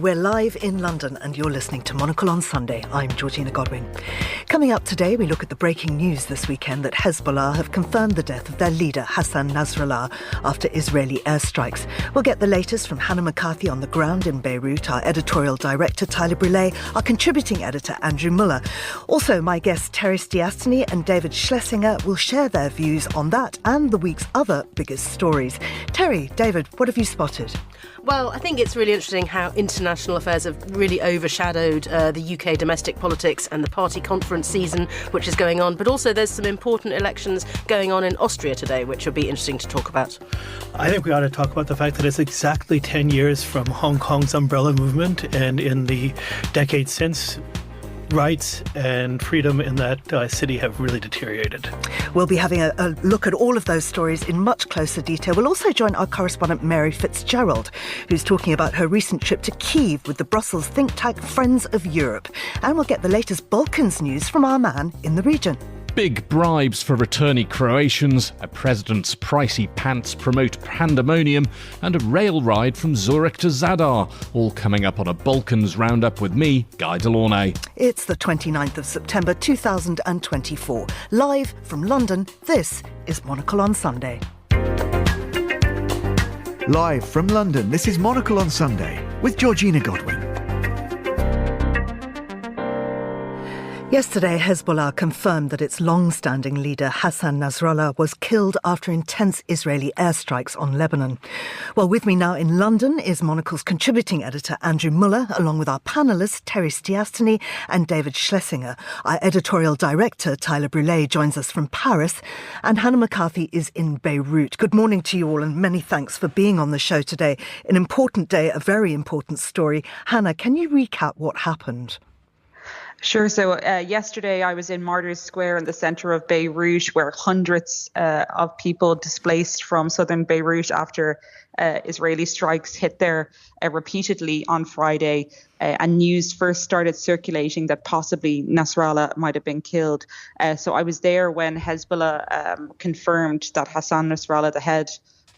we're live in London and you're listening to Monocle on Sunday. I'm Georgina Godwin. Coming up today, we look at the breaking news this weekend that Hezbollah have confirmed the death of their leader, Hassan Nasrallah, after Israeli airstrikes. We'll get the latest from Hannah McCarthy on the ground in Beirut, our editorial director, Tyler Brûlé, our contributing editor, Andrew Mueller. Also, my guests, Stiastny and David Schlesinger, will share their views on that and the week's other biggest stories. Terry, David, what have you spotted? Well, I think it's really interesting how international affairs have really overshadowed the UK domestic politics and the party conference season, which is going on. But also there's some important elections going on in Austria today, which will be interesting to talk about. I think we ought to talk about the fact that it's exactly 10 years from Hong Kong's umbrella movement. And in the decades since, rights and freedom in that city have really deteriorated. We'll be having a look at all of those stories in much closer detail. We'll also join our correspondent Mary Fitzgerald, who's talking about her recent trip to Kyiv with the Brussels think tank Friends of Europe. And we'll get the latest Balkans news from our man in the region. Big bribes for returnee Croatians, a president's pricey pants promote pandemonium, and a rail ride from Zurich to Zadar, all coming up on a Balkans roundup with me, Guy De Launey. It's the 29th of September 2024. Live from London, this is Monocle on Sunday. Live from London, this is Monocle on Sunday with Georgina Godwin. Yesterday, Hezbollah confirmed that its long-standing leader, Hassan Nasrallah, was killed after intense Israeli airstrikes on Lebanon. Well, with me now in London is Monocle's contributing editor, Andrew Mueller, along with our panellists, Stiastny and David Schlesinger. Our editorial director, Tyler Brûlé, joins us from Paris, and Hannah McCarthy is in Beirut. Good morning to you all, and many thanks for being on the show today. An important day, a very important story. Hannah, can you recap what happened? Sure. So yesterday I was in Martyrs Square in the centre of Beirut, where hundreds of people displaced from southern Beirut after Israeli strikes hit there repeatedly on Friday. And news first started circulating that possibly Nasrallah might have been killed. So I was there when Hezbollah confirmed that Hassan Nasrallah, the head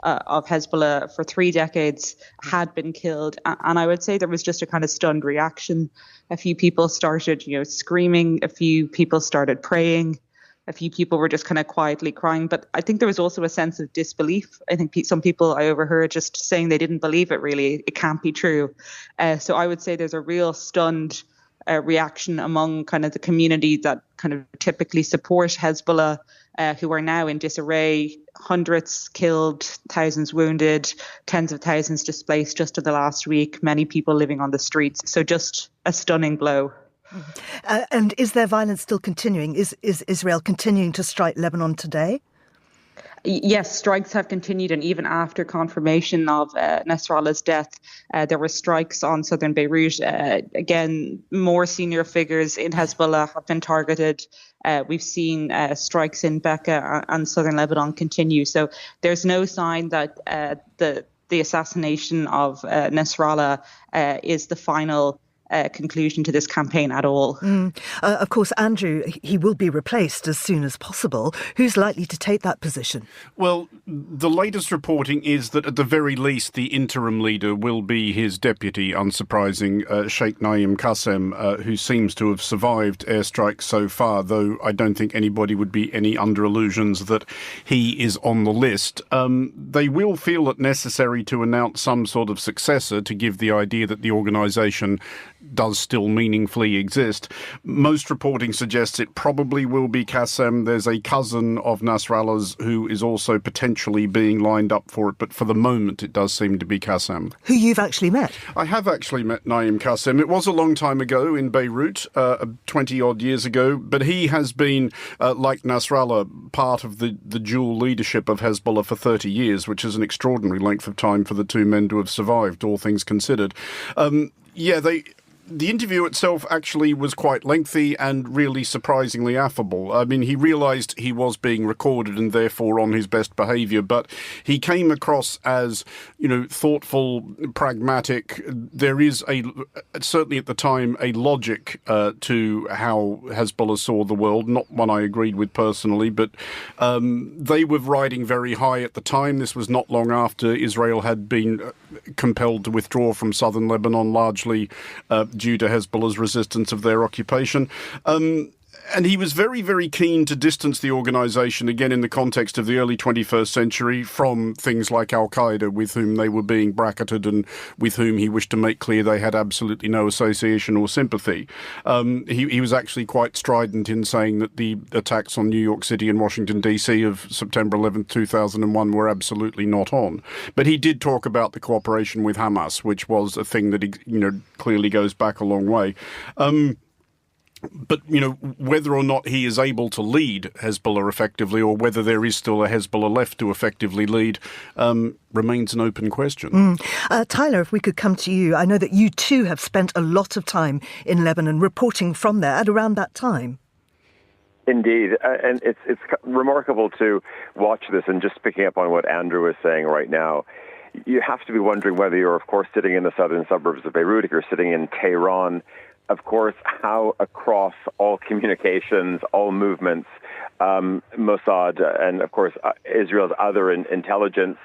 of Hezbollah for 3 decades, had been killed. And I would say there was just a kind of stunned reaction. A few people started, screaming. A few people started praying. A few people were just kind of quietly crying. But I think there was also a sense of disbelief. I think some people I overheard just saying they didn't believe it, really. It can't be true. So I would say there's a real stunned reaction among kind of the community that kind of typically support Hezbollah, who are now in disarray. Hundreds killed, thousands wounded, tens of thousands displaced just in the last week, many people living on the streets. So just a stunning blow. And is there violence still continuing? Is Israel continuing to strike Lebanon today? Yes, strikes have continued, and even after confirmation of Nasrallah's death, there were strikes on southern Beirut. Again, more senior figures in Hezbollah have been targeted. We've seen strikes in Bekaa and southern Lebanon continue. So there's no sign that the assassination of Nasrallah is the final conclusion to this campaign at all. Of course, Andrew, he will be replaced as soon as possible. Who's likely to take that position? Well, the latest reporting is that at the very least the interim leader will be his deputy, unsurprising, Sheikh Naim Qassem, who seems to have survived airstrikes so far, though I don't think anybody would be any under illusions that he is on the list. They will feel it necessary to announce some sort of successor to give the idea that the organisation does still meaningfully exist. Most reporting suggests it probably will be Qassem. There's a cousin of Nasrallah's who is also potentially being lined up for it, but for the moment it does seem to be Qassem. Who you've actually met? I have actually met Naim Qassem. It was a long time ago in Beirut, 20-odd years ago, but he has been, like Nasrallah, part of the dual leadership of Hezbollah for 30 years, which is an extraordinary length of time for the two men to have survived, all things considered. the interview itself actually was quite lengthy and really surprisingly affable. I mean, he realised he was being recorded and therefore on his best behaviour, but he came across as, thoughtful, pragmatic. There is certainly at the time, a logic to how Hezbollah saw the world, not one I agreed with personally, but they were riding very high at the time. This was not long after Israel had been compelled to withdraw from southern Lebanon, largely due to Hezbollah's resistance of their occupation. And he was very, very keen to distance the organisation, again in the context of the early 21st century, from things like Al-Qaeda, with whom they were being bracketed and with whom he wished to make clear they had absolutely no association or sympathy. He was actually quite strident in saying that the attacks on New York City and Washington, D.C. of September 11th, 2001 were absolutely not on. But he did talk about the cooperation with Hamas, which was a thing that, clearly goes back a long way. But, whether or not he is able to lead Hezbollah effectively, or whether there is still a Hezbollah left to effectively lead, remains an open question. Tyler, if we could come to you. I know that you too have spent a lot of time in Lebanon reporting from there at around that time. Indeed, and it's remarkable to watch this, and just picking up on what Andrew was saying right now, you have to be wondering whether you're, of course, sitting in the southern suburbs of Beirut, if you're sitting in Tehran, of course, how across all communications, all movements, Mossad and, of course, Israel's other intelligence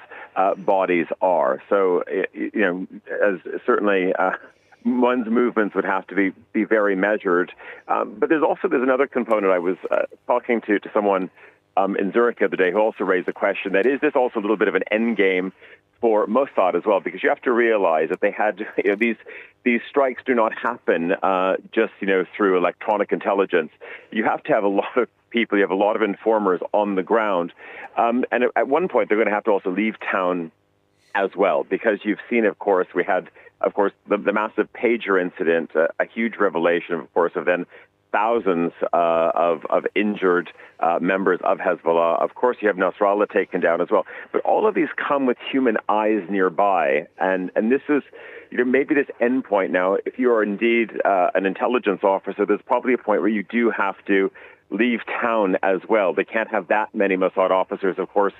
bodies are. So, as certainly one's movements would have to be very measured. But there's another component. I was talking to someone in Zurich the other day who also raised the question that is this also a little bit of an end game for Mossad as well, because you have to realize that they had these strikes do not happen just through electronic intelligence. You have to have a lot of people, you have a lot of informers on the ground, and at one point they're going to have to also leave town as well, because you've seen, of course, we had, of course, the massive pager incident, a huge revelation, of course, of then thousands of injured members of Hezbollah. Of course, you have Nasrallah taken down as well. But all of these come with human eyes nearby. And this is, maybe this end point now, if you are indeed an intelligence officer, there's probably a point where you do have to leave town as well. They can't have that many Mossad officers, of course,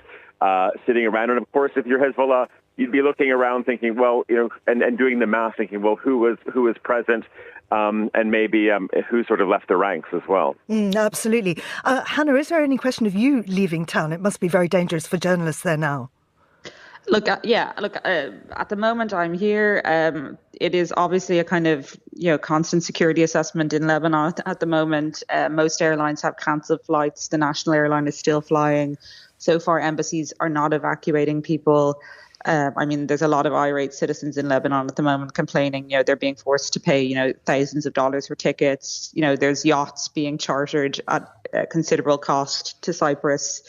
sitting around. And of course, if you're Hezbollah, you'd be looking around thinking, well, and doing the math, thinking, well, who was present? And maybe who sort of left the ranks as well. Absolutely. Hannah, is there any question of you leaving town? It must be very dangerous for journalists there now. Look, at the moment I'm here, it is obviously a kind of, constant security assessment in Lebanon at the moment. Most airlines have cancelled flights. The national airline is still flying. So far, embassies are not evacuating people. There's a lot of irate citizens in Lebanon at the moment complaining, they're being forced to pay, thousands of dollars for tickets. There's yachts being chartered at considerable cost to Cyprus.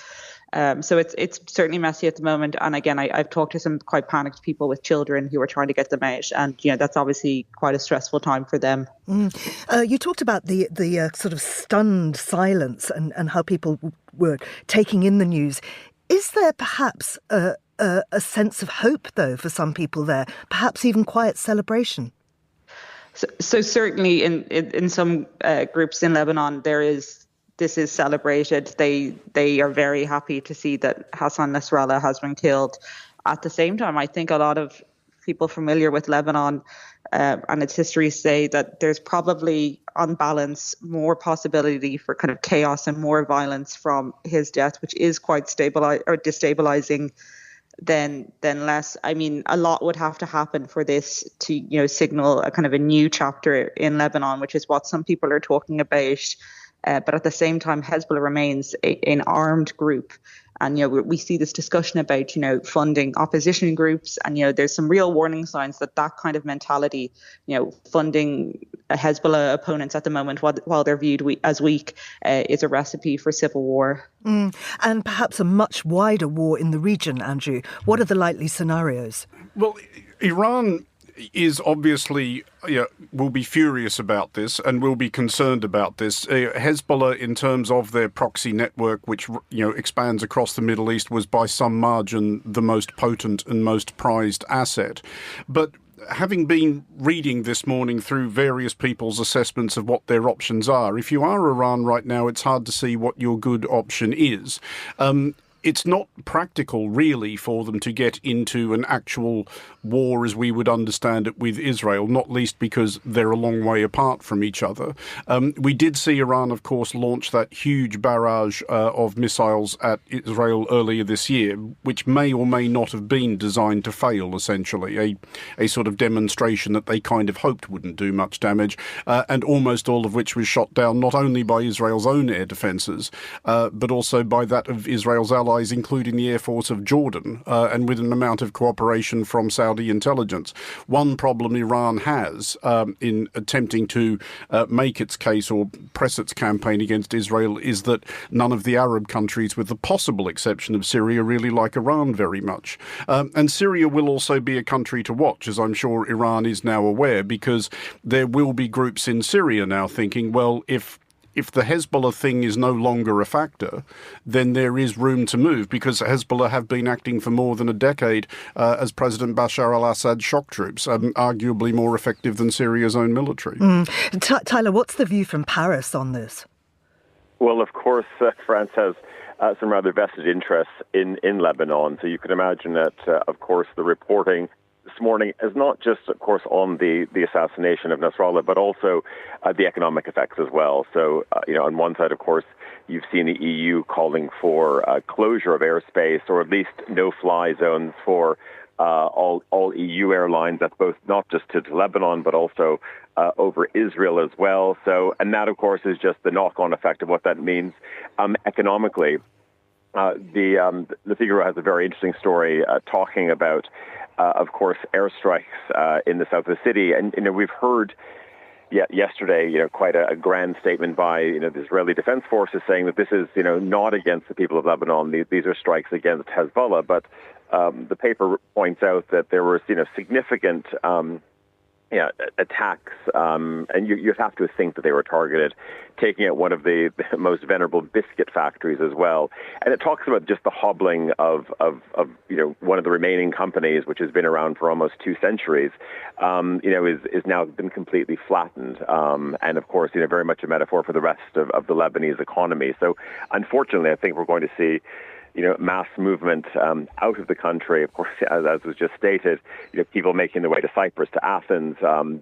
So it's certainly messy at the moment. And again, I've talked to some quite panicked people with children who are trying to get them out. And, that's obviously quite a stressful time for them. You talked about the sort of stunned silence and how people were taking in the news. Is there perhaps a sense of hope, though, for some people there, perhaps even quiet celebration? So certainly in some groups in Lebanon, this is celebrated. They are very happy to see that Hassan Nasrallah has been killed. At the same time, I think a lot of people familiar with Lebanon and its history say that there's probably, on balance, more possibility for kind of chaos and more violence from his death, which is quite destabilizing than less. A lot would have to happen for this to, signal a kind of a new chapter in Lebanon, which is what some people are talking about. But at the same time, Hezbollah remains an armed group. And, we see this discussion about, funding opposition groups. And, there's some real warning signs that kind of mentality, funding Hezbollah opponents at the moment, while they're viewed as weak, is a recipe for civil war. And perhaps a much wider war in the region, Andrew. What are the likely scenarios? Well, Iran is obviously will be furious about this and will be concerned about this. Hezbollah, in terms of their proxy network, which expands across the Middle East, was by some margin the most potent and most prized asset. But having been reading this morning through various people's assessments of what their options are, if you are Iran right now, it's hard to see what your good option is. It's not practical, really, for them to get into an actual war as we would understand it with Israel, not least because they're a long way apart from each other. We did see Iran, of course, launch that huge barrage of missiles at Israel earlier this year, which may or may not have been designed to fail, essentially, a sort of demonstration that they kind of hoped wouldn't do much damage, and almost all of which was shot down not only by Israel's own air defences, but also by that of Israel's allies, including the Air Force of Jordan, and with an amount of cooperation from Saudi intelligence. One problem Iran has in attempting to make its case or press its campaign against Israel is that none of the Arab countries, with the possible exception of Syria, really like Iran very much. And Syria will also be a country to watch, as I'm sure Iran is now aware, because there will be groups in Syria now thinking, well, if the Hezbollah thing is no longer a factor, then there is room to move, because Hezbollah have been acting for more than a decade as President Bashar al-Assad's shock troops, arguably more effective than Syria's own military. Tyler, what's the view from Paris on this? Well, of course, France has some rather vested interests in Lebanon. So you can imagine that, of course, the reporting this morning is not just, of course, on the assassination of Nasrallah, but also the economic effects as well. So, on one side, of course, you've seen the EU calling for closure of airspace, or at least no-fly zones for all EU airlines. That's both not just to Lebanon, but also over Israel as well. So, and that, of course, is just the knock-on effect of what that means economically. The Figaro has a very interesting story talking about, of course, airstrikes in the south of the city. And, we've heard yesterday, quite a grand statement by, the Israeli Defense Forces saying that this is, not against the people of Lebanon. These are strikes against Hezbollah. But the paper points out that there was, significant attacks, and you have to think that they were targeted, taking out one of the most venerable biscuit factories as well. And it talks about just the hobbling of one of the remaining companies, which has been around for almost 2 centuries, is now been completely flattened. And of course, very much a metaphor for the rest of the Lebanese economy. So unfortunately, I think we're going to see mass movement out of the country, of course, as was just stated, people making their way to Cyprus, to Athens,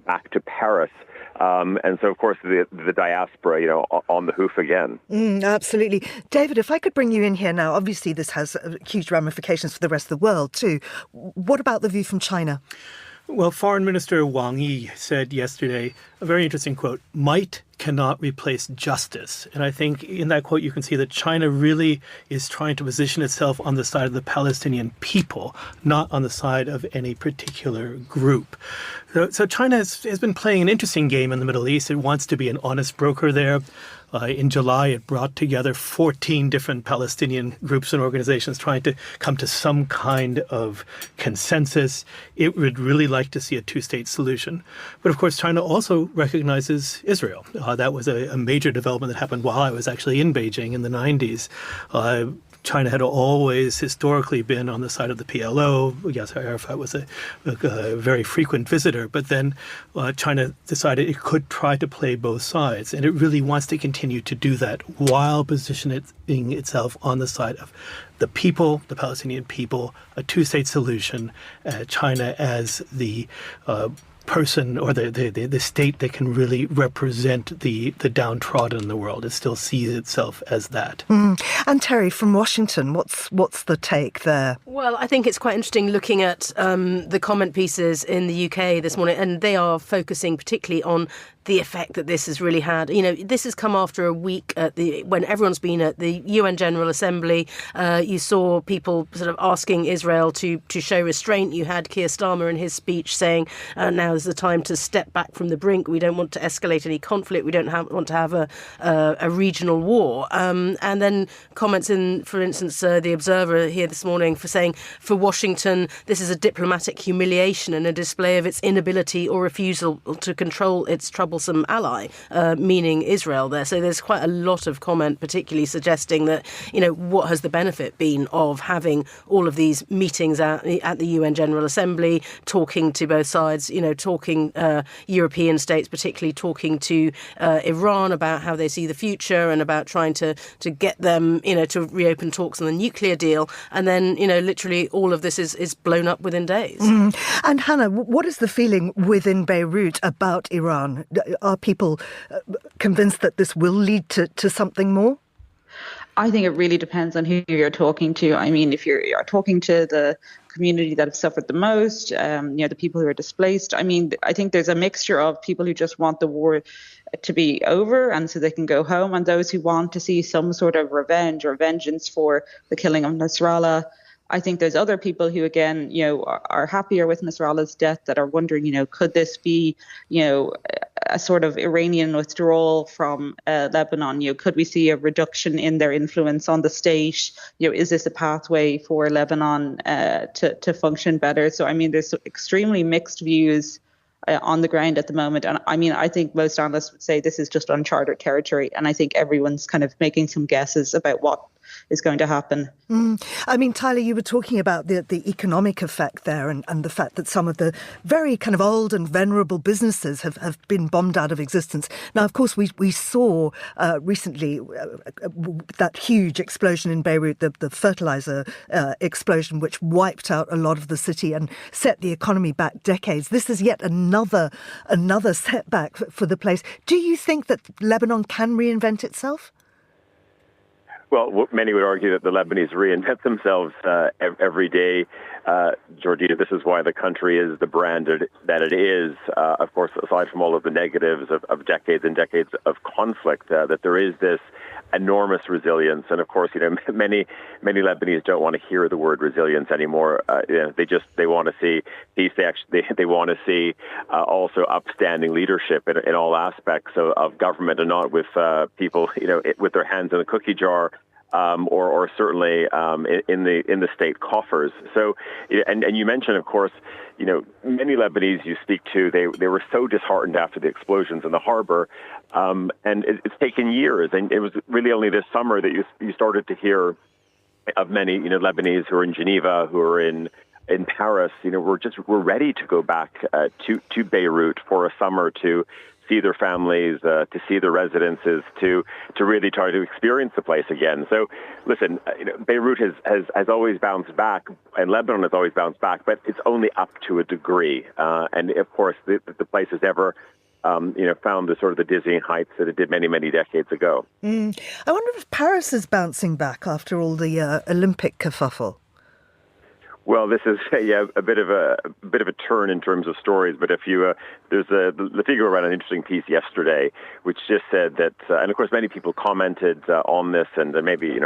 back to Paris. And so, of course, the diaspora, on the hoof again. Absolutely. David, if I could bring you in here now, obviously this has huge ramifications for the rest of the world too. What about the view from China? Well, Foreign Minister Wang Yi said yesterday, a very interesting quote, "Might cannot replace justice." And I think in that quote, you can see that China really is trying to position itself on the side of the Palestinian people, not on the side of any particular group. So China has been playing an interesting game in the Middle East. It wants to be an honest broker there. In July, it brought together 14 different Palestinian groups and organizations trying to come to some kind of consensus. It would really like to see a 2-state solution. But of course, China also recognizes Israel. That was a major development that happened while I was actually in Beijing in the 90s. China had always historically been on the side of the PLO. Yasser Arafat was a very frequent visitor, but then China decided it could try to play both sides, and it really wants to continue to do that while positioning itself on the side of the people, the Palestinian people, a 2-state solution, China as the person or the state that can really represent the downtrodden in the world. It still sees itself as that. And Terry, from Washington, what's the take there? Well, I think it's quite interesting looking at the comment pieces in the UK this morning, and they are focusing particularly on the effect that this has really had. This has come after a week when everyone's been at the UN General Assembly. You saw people sort of asking Israel to show restraint. You had Keir Starmer in his speech saying, now is the time to step back from the brink. We don't want to escalate any conflict. We don't want to have a regional war. And then comments in, for instance, the Observer here this morning for saying, for Washington, this is a diplomatic humiliation and a display of its inability or refusal to control its troubled troublesome ally, meaning Israel there. So there's quite a lot of comment, particularly suggesting that, what has the benefit been of having all of these meetings at the UN General Assembly, talking to both sides, talking European states, particularly talking to Iran about how they see the future and about trying to get them, to reopen talks on the nuclear deal. And then, literally all of this is blown up within days. And Hannah, what is the feeling within Beirut about Iran? Are people convinced that this will lead to something more? I think it really depends on who you're talking to. I mean, if you're talking to the community that have suffered the most, the people who are displaced, I think there's a mixture of people who just want the war to be over and so they can go home, and those who want to see some sort of revenge or vengeance for the killing of Nasrallah. I think there's other people who, again, are happier with Nasrallah's death, that are wondering, could this be, a sort of Iranian withdrawal from Lebanon? Could we see a reduction in their influence on the state? Is this a pathway for Lebanon to function better? So, there's extremely mixed views on the ground at the moment. And I think most analysts would say this is just uncharted territory. And I think everyone's kind of making some guesses about what is going to happen. Tyler, you were talking about the economic effect there and the fact that some of the very kind of old and venerable businesses have been bombed out of existence. Now, of course, we saw recently that huge explosion in Beirut, the fertilizer explosion, which wiped out a lot of the city and set the economy back decades. This is yet another setback for the place. Do you think that Lebanon can reinvent itself? Well, many would argue that the Lebanese reinvent themselves every day. Georgina, this is why the country is the brand that it is. Of course, aside from all of the negatives of decades and decades of conflict, that there is this enormous resilience. And of course, many Lebanese don't want to hear the word resilience anymore. They want to see peace. They want to see also upstanding leadership in all aspects of government, and not with people, with their hands in the cookie jar. Or certainly in the state coffers. So, and you mentioned, of course, many Lebanese you speak to, they were so disheartened after the explosions in the harbor, and it's taken years. And it was really only this summer that you started to hear of many, Lebanese who are in Geneva, who are in Paris. We're ready to go back to Beirut for a summer to see their families, to see their residences, to really try to experience the place again. So, listen, Beirut has always bounced back, and Lebanon has always bounced back, but it's only up to a degree. And of course, the place has never, found the sort of the dizzying heights that it did many, many decades ago. I wonder if Paris is bouncing back after all the Olympic kerfuffle. Well, this is a bit of a turn in terms of stories. But if you there's Le Figaro ran an interesting piece yesterday, which just said that, and of course many people commented on this, and maybe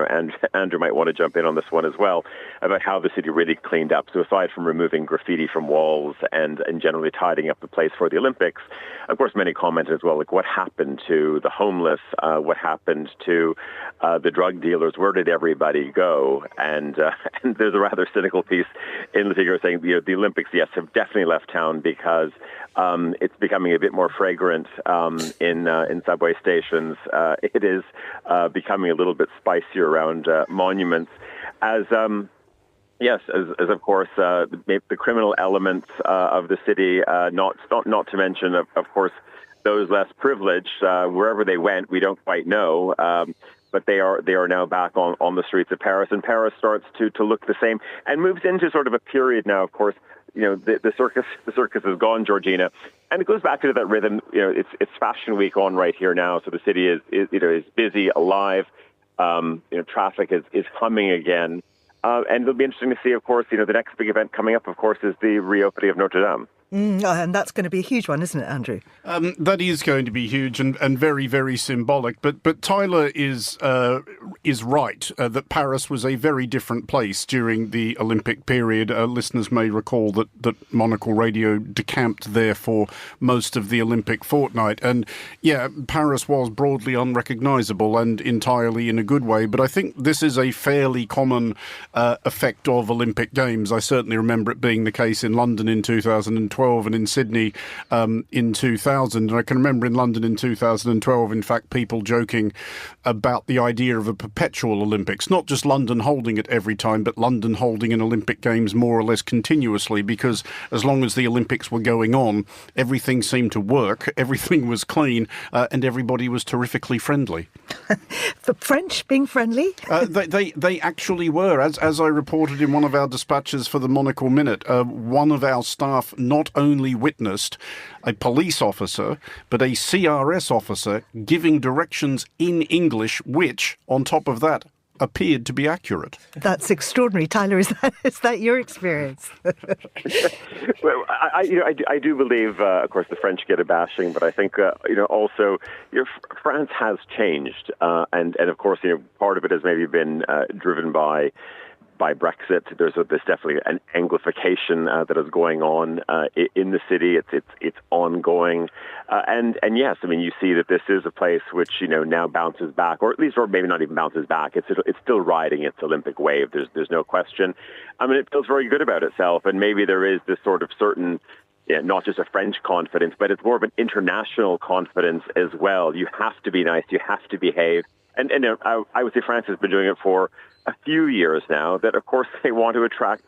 Andrew might want to jump in on this one as well, about how the city really cleaned up. So aside from removing graffiti from walls and generally tidying up the place for the Olympics, of course many commented as well, like what happened to the homeless, what happened to the drug dealers, where did everybody go? And there's a rather cynical piece in Le Figaro saying the Olympics, yes, have definitely left town because it's becoming a bit more fragrant in subway stations. It is becoming a little bit spicier around monuments, as of course the criminal elements of the city. Not to mention, of course, those less privileged. Wherever they went, we don't quite know. But they are now back on the streets of Paris, and Paris starts to look the same and moves into sort of a period now. Of course, the circus is gone, Georgina, and it goes back to that rhythm. It's Fashion Week on right here now, so the city is busy, alive. Traffic is humming again, and it'll be interesting to see. Of course, the next big event coming up, of course, is the reopening of Notre Dame. And that's going to be a huge one, isn't it, Andrew? That is going to be huge and very, very symbolic. But Tyler is right that Paris was a very different place during the Olympic period. Listeners may recall that Monocle Radio decamped there for most of the Olympic fortnight. And yeah, Paris was broadly unrecognisable and entirely in a good way. But I think this is a fairly common effect of Olympic Games. I certainly remember it being the case in London in 2012. 2012 and in Sydney in 2000. And I can remember in London in 2012, in fact, people joking about the idea of a perpetual Olympics, not just London holding it every time, but London holding an Olympic Games more or less continuously, because as long as the Olympics were going on, everything seemed to work, everything was clean, and everybody was terrifically friendly. The French being friendly? They actually were. As I reported in one of our dispatches for the Monocle Minute, one of our staff not only witnessed a police officer, but a CRS officer giving directions in English, which, on top of that, appeared to be accurate. That's extraordinary. Tyler, is that your experience? Well, I do believe, of course, the French get a bashing, but I think, also, France has changed. And of course, part of it has maybe been driven by Brexit. There's definitely an Anglification that is going on in the city. It's ongoing, and yes, I mean, you see that this is a place which now bounces back, or maybe not even bounces back. It's still riding its Olympic wave. There's no question. I mean, it feels very good about itself, and maybe there is this sort of certain. Yeah, not just a French confidence, but it's more of an international confidence as well. You have to be nice. You have to behave. And I would say France has been doing it for a few years now. That of course they want to attract,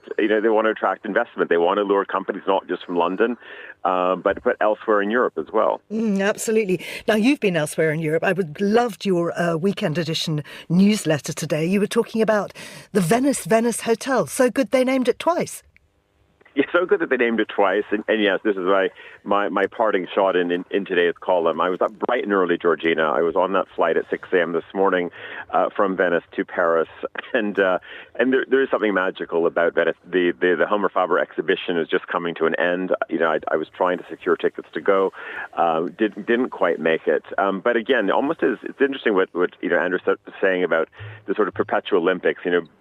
investment. They want to lure companies not just from London, but elsewhere in Europe as well. Absolutely. Now you've been elsewhere in Europe. I loved your weekend edition newsletter today. You were talking about the Venice Hotel. So good they named it twice. Yeah, so good that they named it twice. And yes, this is my parting shot in today's column. I was up bright and early, Georgina. I was on that flight at 6 a.m. this morning from Venice to Paris. And there is something magical about Venice. The Homer Faber exhibition is just coming to an end. I was trying to secure tickets to go. Didn't quite make it. But again, it's interesting what Andrew was saying about the sort of perpetual Olympics.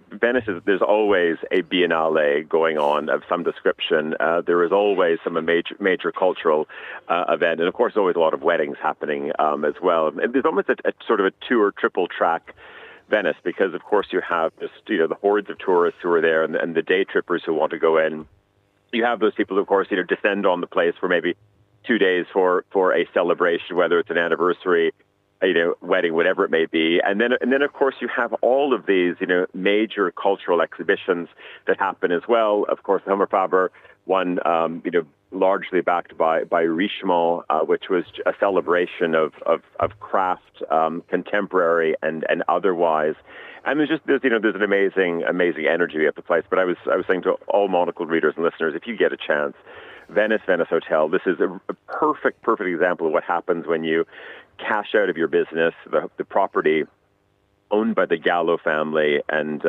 Venice there's always a biennale going on of some description. There is always some major cultural event, and of course, always a lot of weddings happening as well. And there's almost a sort of a two or triple track Venice, because of course you have just the hordes of tourists who are there, and the day trippers who want to go in. You have those people, of course, descend on the place for maybe 2 days for a celebration, whether it's an anniversary, wedding, whatever it may be. And then of course you have all of these, major cultural exhibitions that happen as well. Of course, the Homer Faber one, largely backed by Richemont, which was a celebration of craft, contemporary and otherwise. And there's an amazing energy at the place. But I was saying to all Monocle readers and listeners, if you get a chance, Venice Hotel, this is a perfect example of what happens when you cash out of your business, the property owned by the Gallo family, and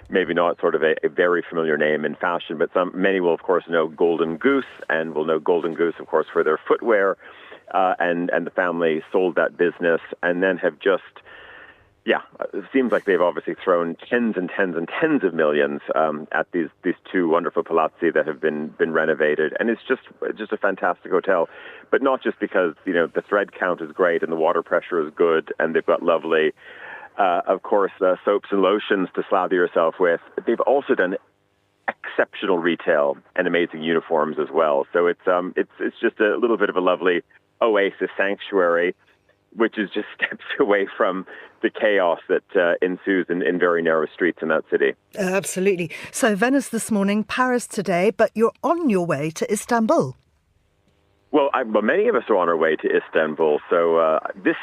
maybe not sort of a very familiar name in fashion, but many will, of course, know Golden Goose, and will know Golden Goose, of course, for their footwear, and the family sold that business, and then have just, it seems like they've obviously thrown tens and tens and tens of millions at these two wonderful palazzi that have been renovated, and it's just a fantastic hotel. But not just because the thread count is great and the water pressure is good, and they've got lovely, of course, soaps and lotions to slather yourself with. They've also done exceptional retail and amazing uniforms as well. So it's just a little bit of a lovely oasis sanctuary, which is just steps away from the chaos that ensues in very narrow streets in that city. Absolutely. So Venice this morning, Paris today, but you're on your way to Istanbul. Well, many of us are on our way to Istanbul. So this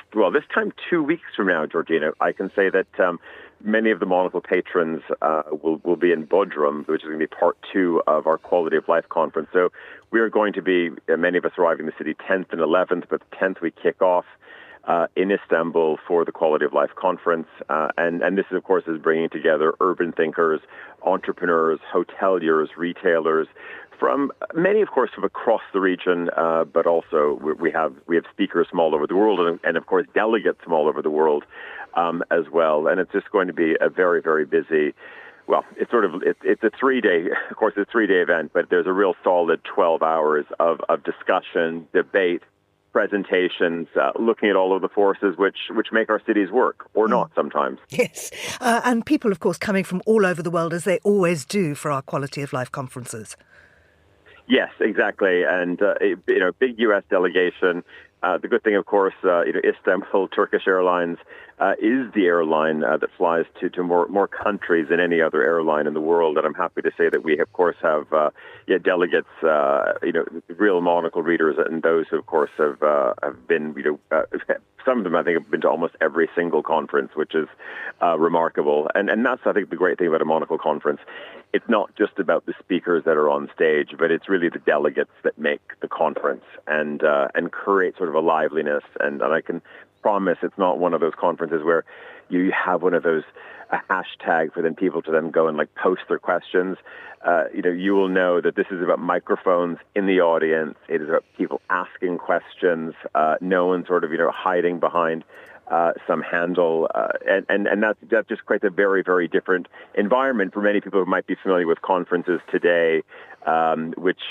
time 2 weeks from now, Georgina, I can say that many of the Monocle patrons will be in Bodrum, which is going to be part 2 of our Quality of Life conference. So we are going to be, many of us arriving in the city 10th and 11th, but the 10th we kick off in Istanbul for the Quality of Life conference. And this, of course, is bringing together urban thinkers, entrepreneurs, hoteliers, retailers, from many, of course, from across the region, but also we have speakers from all over the world, and of course delegates from all over the world as well. And it's just going to be a very, very busy. Well, it's a 3-day, of course, it's a 3-day event, but there's a real solid 12 hours of discussion, debate, presentations, looking at all of the forces which make our cities work, or not sometimes. Yes, and people, of course, coming from all over the world, as they always do for our Quality of Life conferences. Yes, exactly. And, big U.S. delegation. The good thing, of course, Istanbul Turkish Airlines is the airline that flies to more countries than any other airline in the world. And I'm happy to say that we, of course, have delegates, real Monocle readers, and those who, of course, have been, some of them, I think, have been to almost every single conference, which is remarkable. And that's, I think, the great thing about a Monocle conference. It's not just about the speakers that are on stage, but it's really the delegates that make the conference and create sort of a liveliness. And I can promise it's not one of those conferences where you have one of those hashtag for then people to then go and post their questions. You will know that this is about microphones in the audience. It is about people asking questions. No one sort of hiding behind some handle, and that just creates a very, very different environment for many people who might be familiar with conferences today, which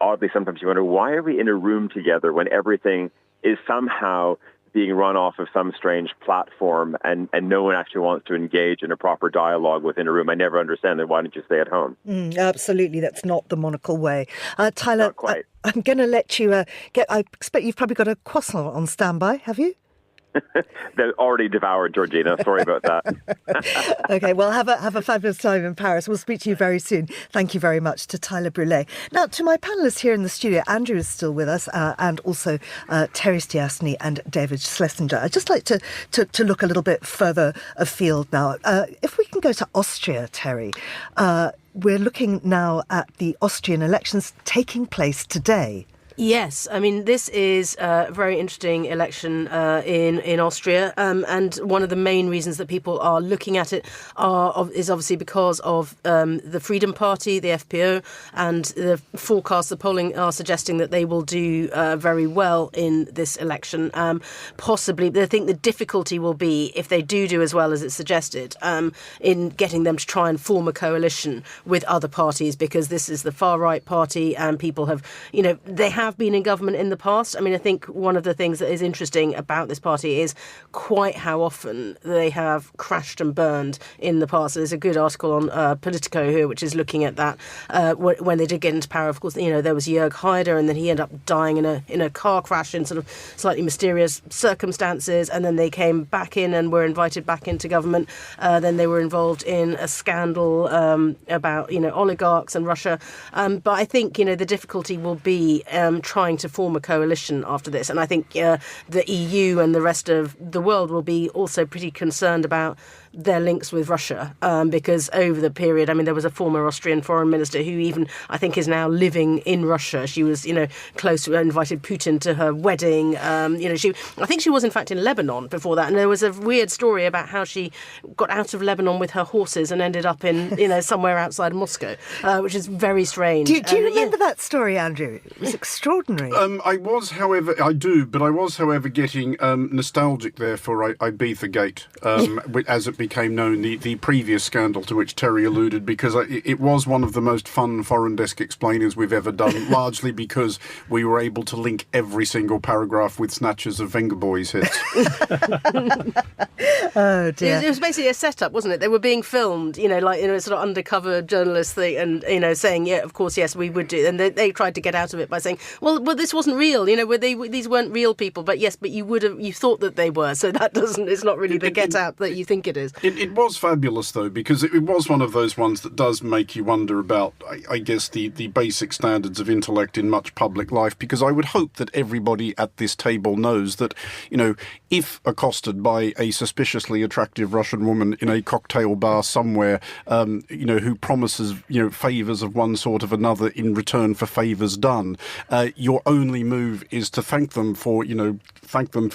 oddly sometimes you wonder, why are we in a room together when everything is somehow being run off of some strange platform and no one actually wants to engage in a proper dialogue within a room? I never understand that. Why don't you stay at home? Absolutely, that's not the Monocle way. Tyler, not quite. I'm going to let you I expect you've probably got a croissant on standby, have you? They're already devoured, Georgina. Sorry about that. OK, well, have a fabulous time in Paris. We'll speak to you very soon. Thank you very much to Tyler Brûlé. Now, to my panellists here in the studio, Andrew is still with us, and also Terry Stiastny and David Schlesinger. I'd just like to look a little bit further afield now. If we can go to Austria, Terry, we're looking now at the Austrian elections taking place today. Yes, I mean, this is a very interesting election in Austria, and one of the main reasons that people are looking at it is obviously because of the Freedom Party, the FPÖ, and the forecasts, the polling are suggesting that they will do very well in this election. Possibly, I think the difficulty will be, if they do as well as it's suggested, in getting them to try and form a coalition with other parties, because this is the far-right party, and people have, they have been in government in the past. I mean, I think one of the things that is interesting about this party is quite how often they have crashed and burned in the past. There's a good article on Politico here, which is looking at that. When they did get into power, of course, there was Jörg Haider, and then he ended up dying in a car crash in sort of slightly mysterious circumstances, and then they came back in and were invited back into government. Then they were involved in a scandal about oligarchs and Russia. But I think the difficulty will be trying to form a coalition after this. And I think the EU and the rest of the world will be also pretty concerned about their links with Russia, because over the period, I mean, there was a former Austrian foreign minister who even, I think, is now living in Russia. She was, close to, invited Putin to her wedding. I think she was, in fact, in Lebanon before that. And there was a weird story about how she got out of Lebanon with her horses and ended up in, somewhere outside Moscow, which is very strange. Do you remember that story, Andrew? It was extraordinary. I was, however, getting nostalgic there for Ibiza Gate, as it became known, the previous scandal to which Terry alluded, because it was one of the most fun foreign desk explainers we've ever done, largely because we were able to link every single paragraph with snatches of Venga Boys hits. Oh, dear. It was basically a setup, wasn't it? They were being filmed, sort of undercover journalist thing, and saying, yeah, of course, yes, we would do. And they tried to get out of it by saying, well, this wasn't real, these weren't real people, but yes, but you thought that they were, so it's not really the get out that you think it is. It was fabulous, though, because it was one of those ones that does make you wonder about, I guess, the basic standards of intellect in much public life, because I would hope that everybody at this table knows that, if accosted by a suspiciously attractive Russian woman in a cocktail bar somewhere, who promises, favours of one sort of another in return for favours done, your only move is to thank them for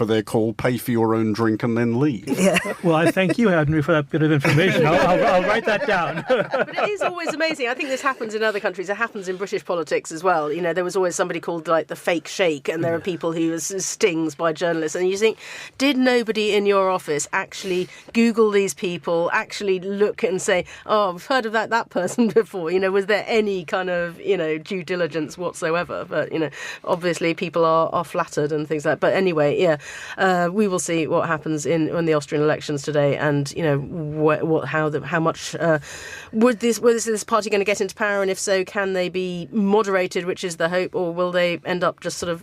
their call, pay for your own drink, and then leave. Yeah. Well, I thank you, Andrew, for that bit of information. I'll write that down. But it is always amazing. I think this happens in other countries. It happens in British politics as well. There was always somebody called the fake sheikh, and there are people who stings by journalists. And you think, did nobody in your office actually Google these people, actually look and say, oh, I've heard of that person before? Was there any kind of, due diligence whatsoever? But, obviously people are flattered and things like that. But anyway, yeah, we will see what happens in the Austrian elections today. And and how much was this party going to get into power, and if so, can they be moderated, which is the hope, or will they end up just sort of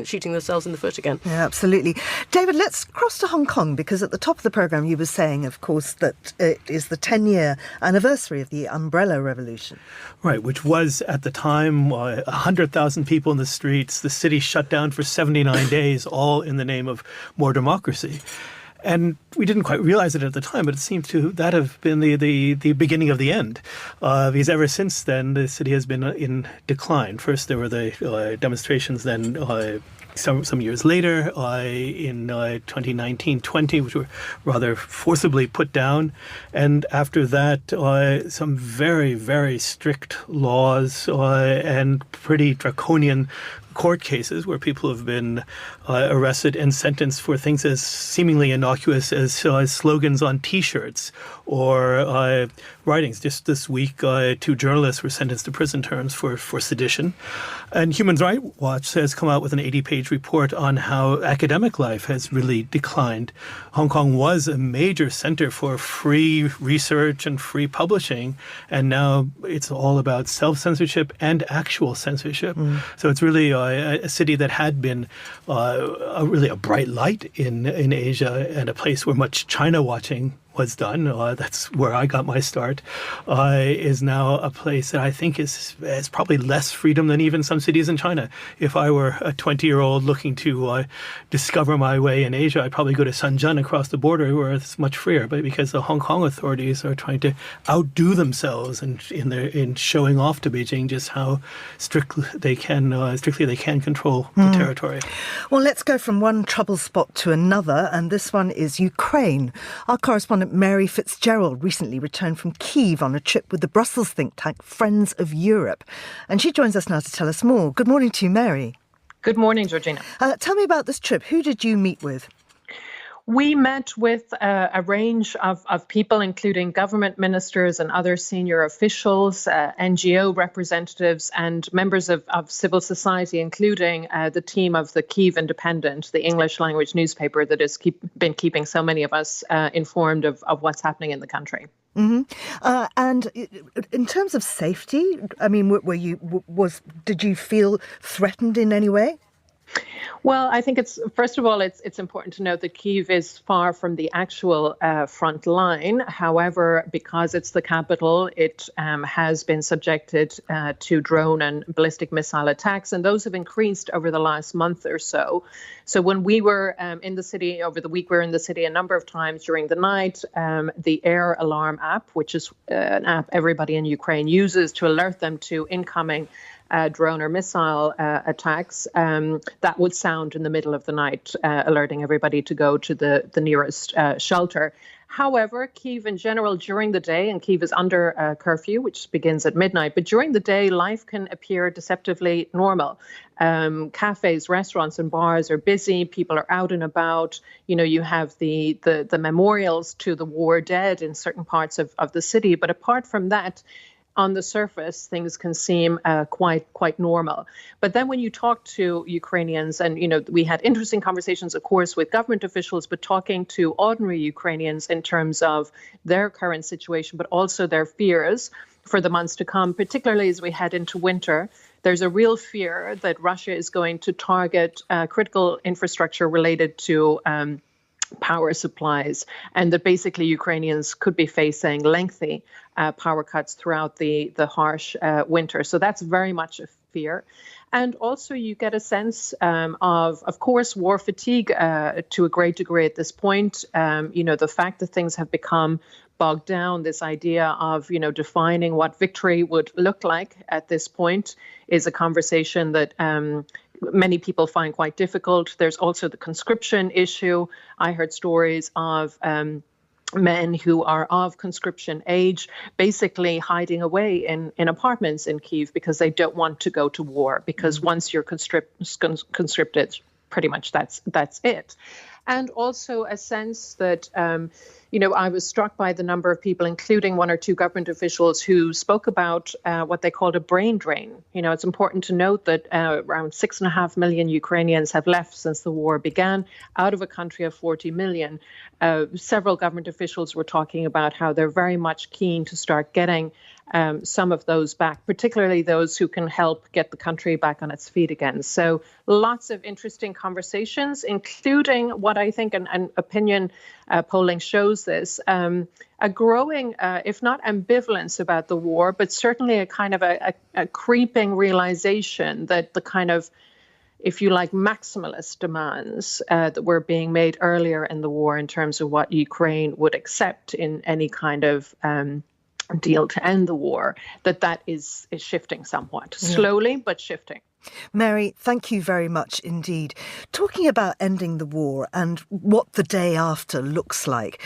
shooting themselves in the foot again? Yeah, absolutely. David, let's cross to Hong Kong, because at the top of the programme you were saying, of course, that it is the 10-year anniversary of the Umbrella Revolution. Right, which was at the time 100,000 people in the streets, the city shut down for 79 days, all in the name of more democracy. And we didn't quite realize it at the time, but it seemed to that have been the beginning of the end. Because ever since then, the city has been in decline. First, there were the demonstrations, then some years later, in 2019-20, which were rather forcibly put down. And after that, some very, very strict laws and pretty draconian court cases where people have been arrested and sentenced for things as seemingly innocuous as slogans on T-shirts or writings. Just this week, 2 journalists were sentenced to prison terms for sedition. And Human Rights Watch has come out with an 80-page report on how academic life has really declined. Hong Kong was a major center for free research and free publishing, and now it's all about self-censorship and actual censorship. So it's really a city that had been really a bright light in Asia, and a place where much China watching was done. That's where I got my start. Is now a place that I think is probably less freedom than even some cities in China. If I were a 20-year-old looking to discover my way in Asia, I'd probably go to Shenzhen across the border, where it's much freer. But because the Hong Kong authorities are trying to outdo themselves in showing off to Beijing just how strictly they can control the territory. Well, let's go from one trouble spot to another, and this one is Ukraine. Our correspondent Mary Fitzgerald recently returned from Kyiv on a trip with the Brussels think tank Friends of Europe. And she joins us now to tell us more. Good morning to you, Mary. Good morning, Georgina. Tell me about this trip. Who did you meet with? We met with a range of people, including government ministers and other senior officials, NGO representatives, and members of civil society, including the team of the Kyiv Independent, the English language newspaper that has been keeping so many of us informed of what's happening in the country. Mm-hmm. And in terms of safety, I mean, did you feel threatened in any way? Well, I think first of all, it's important to note that Kyiv is far from the actual front line. However, because it's the capital, it has been subjected to drone and ballistic missile attacks, and those have increased over the last month or so. So when we were in the city over the week, we were in the city a number of times during the night. The Air Alarm app, which is an app everybody in Ukraine uses to alert them to incoming drone or missile attacks, that would sound in the middle of the night, alerting everybody to go to the nearest shelter. However, Kyiv in general during the day, and Kyiv is under curfew, which begins at midnight, but during the day, life can appear deceptively normal. Cafes, restaurants and bars are busy. People are out and about. You have the memorials to the war dead in certain parts of the city. But apart from that, on the surface, things can seem quite normal. But then when you talk to Ukrainians, and, we had interesting conversations, of course, with government officials, but talking to ordinary Ukrainians in terms of their current situation, but also their fears for the months to come, particularly as we head into winter. There's a real fear that Russia is going to target critical infrastructure related to power supplies, and that basically Ukrainians could be facing lengthy power cuts throughout the harsh winter. So that's very much a fear. And also you get a sense of course, war fatigue to a great degree at this point. The fact that things have become bogged down, this idea of, defining what victory would look like at this point is a conversation that many people find quite difficult. There's also the conscription issue. I heard stories of men who are of conscription age basically hiding away in apartments in Kyiv because they don't want to go to war, because once you're conscripted, pretty much that's it. and also a sense that, I was struck by the number of people, including one or two government officials, who spoke about what they called a brain drain. It's important to note that around 6.5 million Ukrainians have left since the war began, out of a country of 40 million. Several government officials were talking about how they're very much keen to start getting some of those back, particularly those who can help get the country back on its feet again. So lots of interesting conversations, including what I think an opinion polling shows this, a growing, if not ambivalence about the war, but certainly a kind of a creeping realization that the kind of, if you like, maximalist demands that were being made earlier in the war in terms of what Ukraine would accept in any kind of deal to end the war, that is shifting somewhat, slowly, but shifting. Mary, thank you very much indeed. Talking about ending the war and what the day after looks like,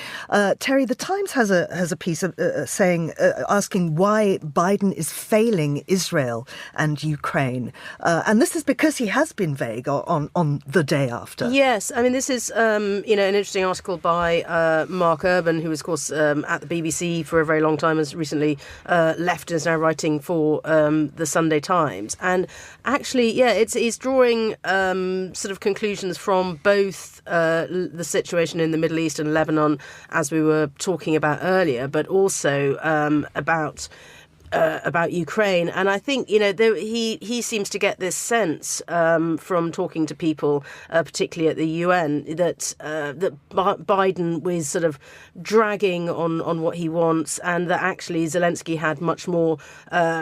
Terry, the Times has a piece of asking why Biden is failing Israel and Ukraine, and this is because he has been vague on the day after. Yes, I mean this is an interesting article by Mark Urban, who was of course at the BBC for a very long time, has recently left and is now writing for the Sunday Times, and actually, it's drawing sort of conclusions from both the situation in the Middle East and Lebanon, as we were talking about earlier, but also about Ukraine. And I think, he seems to get this sense from talking to people, particularly at the UN, that Biden was sort of dragging on what he wants, and that actually Zelensky had much more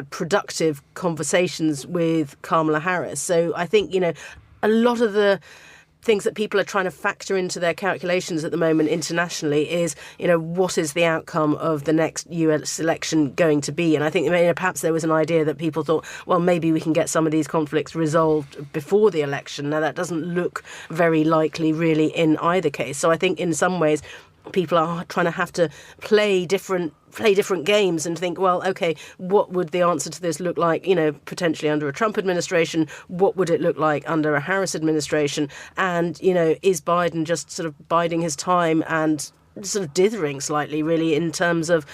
productive conversations with Kamala Harris. So I think, a lot of the things that people are trying to factor into their calculations at the moment internationally is, what is the outcome of the next US election going to be? And I think perhaps there was an idea that people thought, well, maybe we can get some of these conflicts resolved before the election. Now, that doesn't look very likely really in either case. So I think in some ways people are trying to have to play different games and think, well, OK, what would the answer to this look like, potentially under a Trump administration? What would it look like under a Harris administration? And, is Biden just sort of biding his time and sort of dithering slightly, really, in terms of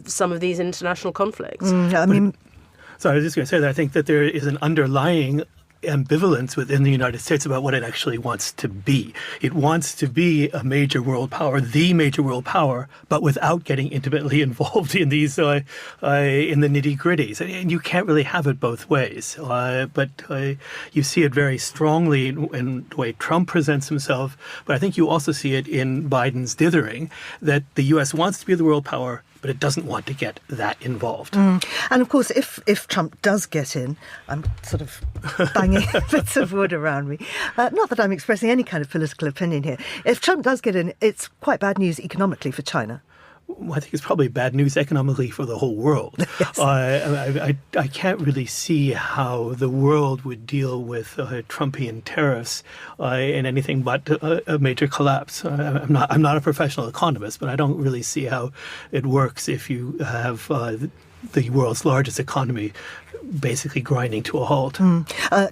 some of these international conflicts? So I was just going to say that I think that there is an underlying ambivalence within the United States about what it actually wants to be. It wants to be a major world power, the major world power, but without getting intimately involved in these in the nitty-gritties. And you can't really have it both ways. But you see it very strongly in the way Trump presents himself. But I think you also see it in Biden's dithering, that the U.S. wants to be the world power, but it doesn't want to get that involved. And of course, if Trump does get in, I'm sort of banging bits of wood around me. Not that I'm expressing any kind of political opinion here. If Trump does get in, it's quite bad news economically for China. Well, I think it's probably bad news economically for the whole world. Yes. I can't really see how the world would deal with Trumpian tariffs in anything but a major collapse. I'm not a professional economist, but I don't really see how it works if you have the world's largest economy basically grinding to a halt.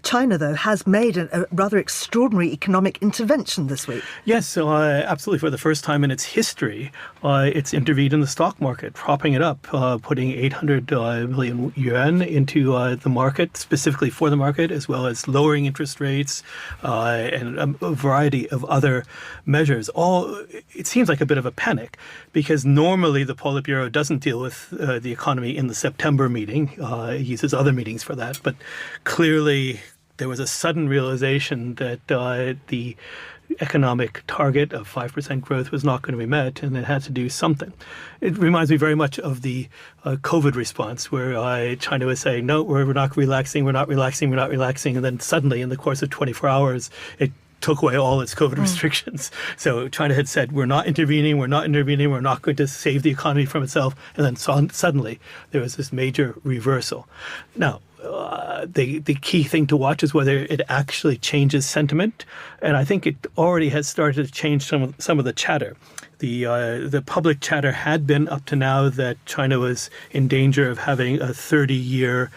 China, though, has made a rather extraordinary economic intervention this week. Yes, absolutely. For the first time in its history, it's intervened in the stock market, propping it up, putting 800 million yuan into the market, specifically for the market, as well as lowering interest rates and a variety of other measures. It seems like a bit of a panic, because normally the Politburo doesn't deal with the economy in the September meeting. It uses other meetings for that. But clearly there was a sudden realization that the economic target of 5% growth was not going to be met, and it had to do something. It reminds me very much of the COVID response, where China was saying, no, we're not relaxing, we're not relaxing. And then suddenly, in the course of 24 hours, it took away all its COVID restrictions. So China had said, we're not intervening, we're not going to save the economy from itself. And then suddenly there was this major reversal. Now, the key thing to watch is whether it actually changes sentiment. And I think it already has started to change some of the chatter. The public chatter had been up to now that China was in danger of having a 30-year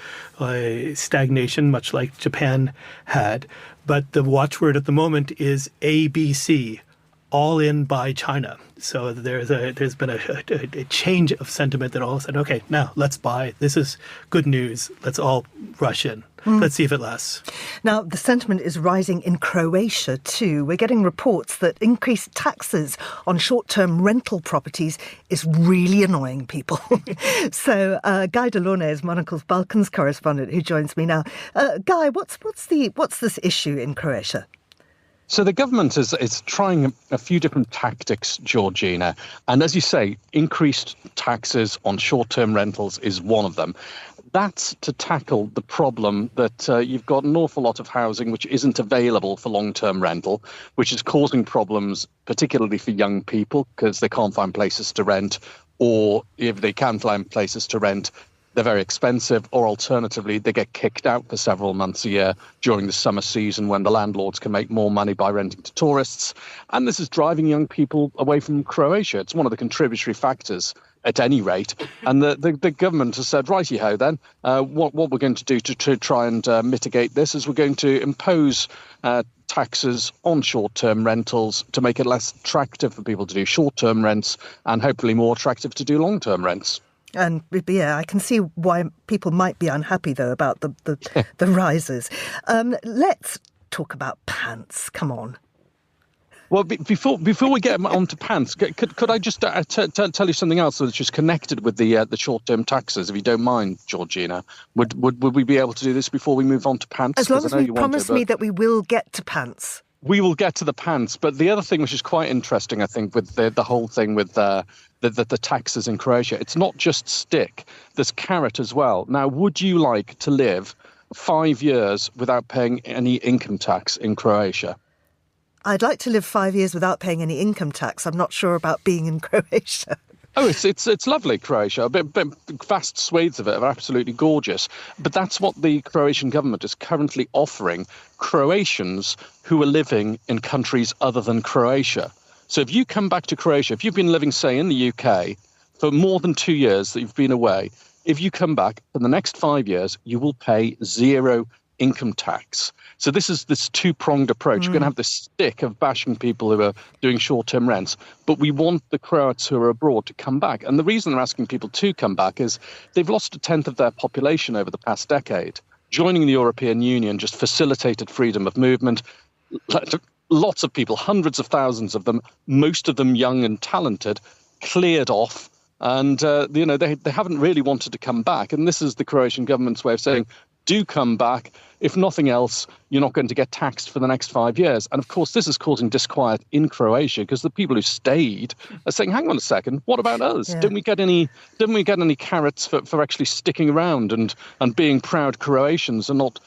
stagnation, much like Japan had. But the watchword at the moment is ABC, all in by China. So there's been a change of sentiment that all of a sudden, okay, now let's buy. This is good news. Let's all rush in. Let's see if it lasts. Now, the sentiment is rising in Croatia too. We're getting reports that increased taxes on short-term rental properties is really annoying people. So Guy De Launey is Monocle's Balkans correspondent who joins me now. Guy, what's this issue in Croatia? So the government is trying a few different tactics, Georgina. And as you say, increased taxes on short-term rentals is one of them. That's to tackle the problem that you've got an awful lot of housing which isn't available for long-term rental, which is causing problems, particularly for young people, because they can't find places to rent, or if they can find places to rent, they're very expensive, or alternatively, they get kicked out for several months a year during the summer season when the landlords can make more money by renting to tourists. And this is driving young people away from Croatia. It's one of the contributory factors at any rate. And the government has said, righty-ho then, what we're going to do to try and mitigate this is we're going to impose taxes on short-term rentals to make it less attractive for people to do short-term rents and hopefully more attractive to do long-term rents. And yeah, I can see why people might be unhappy, though, about the rises. Let's talk about pants. Come on. Well, before we get on to pants, could I just tell you something else that's just connected with the short-term taxes, if you don't mind, Georgina? Would we be able to do this before we move on to pants? As long as you promise me that we will get to pants. We will get to the pants. But the other thing which is quite interesting, I think, with the whole thing with the taxes in Croatia, it's not just stick. There's carrot as well. Now, would you like to live 5 years without paying any income tax in Croatia? I'd like to live 5 years without paying any income tax. I'm not sure about being in Croatia. Oh, it's lovely, Croatia. Vast swathes of it are absolutely gorgeous. But that's what the Croatian government is currently offering Croatians who are living in countries other than Croatia. So if you come back to Croatia, if you've been living, say, in the UK for more than 2 years that you've been away, if you come back for the next 5 years, you will pay zero income tax. So this is this two-pronged approach. You're going to have this stick of bashing people who are doing short-term rents, but we want the Croats who are abroad to come back. And the reason they're asking people to come back is they've lost a tenth of their population over the past decade. Joining the European Union just facilitated freedom of movement. Lots of people, hundreds of thousands of them, most of them young and talented, cleared off. And, they haven't really wanted to come back. And this is the Croatian government's way of saying, do come back. If nothing else, you're not going to get taxed for the next 5 years. And of course, this is causing disquiet in Croatia because the people who stayed are saying, hang on a second, what about us? Yeah. Didn't we get any carrots for actually sticking around and being proud Croatians and not,